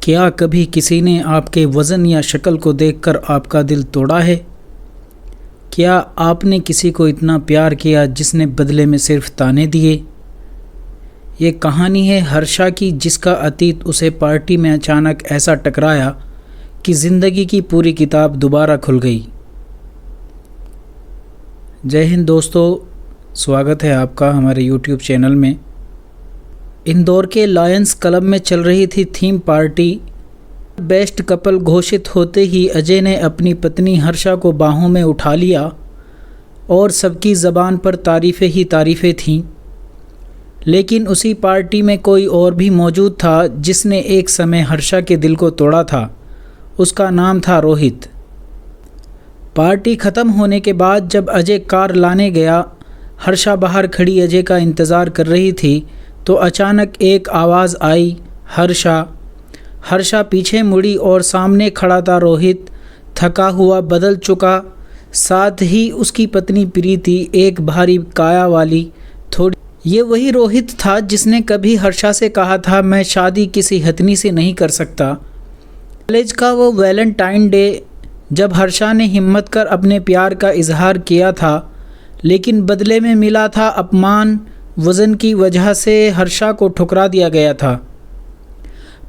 क्या कभी किसी ने आपके वज़न या शक्ल को देखकर आपका दिल तोड़ा है? क्या आपने किसी को इतना प्यार किया जिसने बदले में सिर्फ ताने दिए? ये कहानी है हर्षा की, जिसका अतीत उसे पार्टी में अचानक ऐसा टकराया कि ज़िंदगी की पूरी किताब दोबारा खुल गई। जय हिंद दोस्तों, स्वागत है आपका हमारे यूट्यूब चैनल में। इंदौर के लायंस क्लब में चल रही थी थीम पार्टी। बेस्ट कपल घोषित होते ही अजय ने अपनी पत्नी हर्षा को बाहों में उठा लिया और सबकी ज़बान पर तारीफ़ें ही तारीफ़ें थीं। लेकिन उसी पार्टी में कोई और भी मौजूद था जिसने एक समय हर्षा के दिल को तोड़ा था। उसका नाम था रोहित। पार्टी ख़त्म होने के बाद जब अजय कार लाने गया, हर्षा बाहर खड़ी अजय का इंतज़ार कर रही थी तो अचानक एक आवाज़ आई, हर्षा। हर्षा पीछे मुड़ी और सामने खड़ा था रोहित, थका हुआ, बदल चुका। साथ ही उसकी पत्नी प्रीति, एक भारी काया वाली थोड़ी। ये वही रोहित था जिसने कभी हर्षा से कहा था, मैं शादी किसी हथनी से नहीं कर सकता। कॉलेज का वो वैलेंटाइन डे जब हर्षा ने हिम्मत कर अपने प्यार का इजहार किया था, लेकिन बदले में मिला था अपमान। वज़न की वजह से हर्षा को ठुकरा दिया गया था,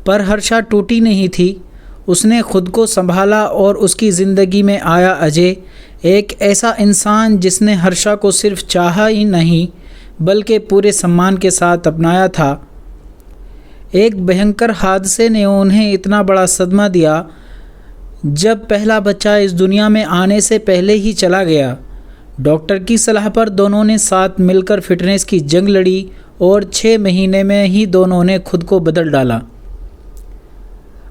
पर हर्षा टूटी नहीं थी। उसने खुद को संभाला और उसकी ज़िंदगी में आया अजय, एक ऐसा इंसान जिसने हर्षा को सिर्फ चाहा ही नहीं बल्कि पूरे सम्मान के साथ अपनाया था। एक भयंकर हादसे ने उन्हें इतना बड़ा सदमा दिया जब पहला बच्चा इस दुनिया में आने से पहले ही चला गया। डॉक्टर की सलाह पर दोनों ने साथ मिलकर फिटनेस की जंग लड़ी और 6 महीने में ही दोनों ने खुद को बदल डाला।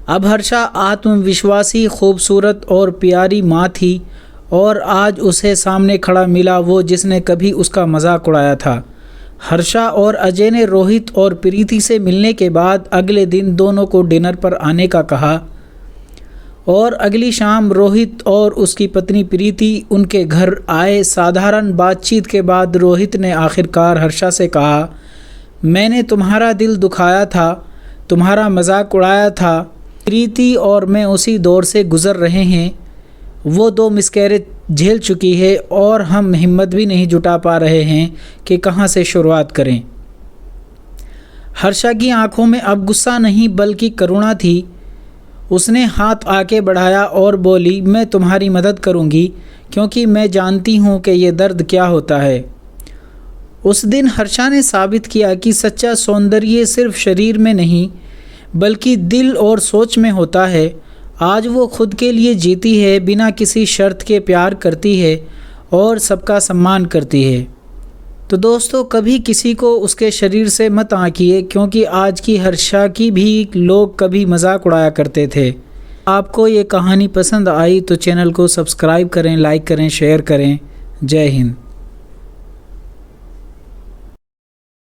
अब हर्षा आत्मविश्वासी, खूबसूरत और प्यारी माँ थी और आज उसे सामने खड़ा मिला वो जिसने कभी उसका मजाक उड़ाया था। हर्षा और अजय ने रोहित और प्रीति से मिलने के बाद अगले दिन दोनों को डिनर पर आने का कहा और अगली शाम रोहित और उसकी पत्नी प्रीति उनके घर आए। साधारण बातचीत के बाद रोहित ने आखिरकार हर्षा से कहा, मैंने तुम्हारा दिल दुखाया था, तुम्हारा मजाक उड़ाया था। प्रीति और मैं उसी दौर से गुज़र रहे हैं। वो 2 मिसकैरेज झेल चुकी है और हम हिम्मत भी नहीं जुटा पा रहे हैं कि कहाँ से शुरुआत करें। हर्षा की आंखों में अब गुस्सा नहीं बल्कि करुणा थी। उसने हाथ आगे बढ़ाया और बोली, मैं तुम्हारी मदद करूंगी क्योंकि मैं जानती हूं कि ये दर्द क्या होता है। उस दिन हर्षा ने साबित किया कि सच्चा सौंदर्य सिर्फ शरीर में नहीं बल्कि दिल और सोच में होता है। आज वो खुद के लिए जीती है, बिना किसी शर्त के प्यार करती है और सबका सम्मान करती है। तो दोस्तों, कभी किसी को उसके शरीर से मत आंकिए, क्योंकि आज की हर्षा की भी लोग कभी मजाक उड़ाया करते थे। आपको ये कहानी पसंद आई तो चैनल को सब्सक्राइब करें, लाइक करें, शेयर करें। जय हिंद।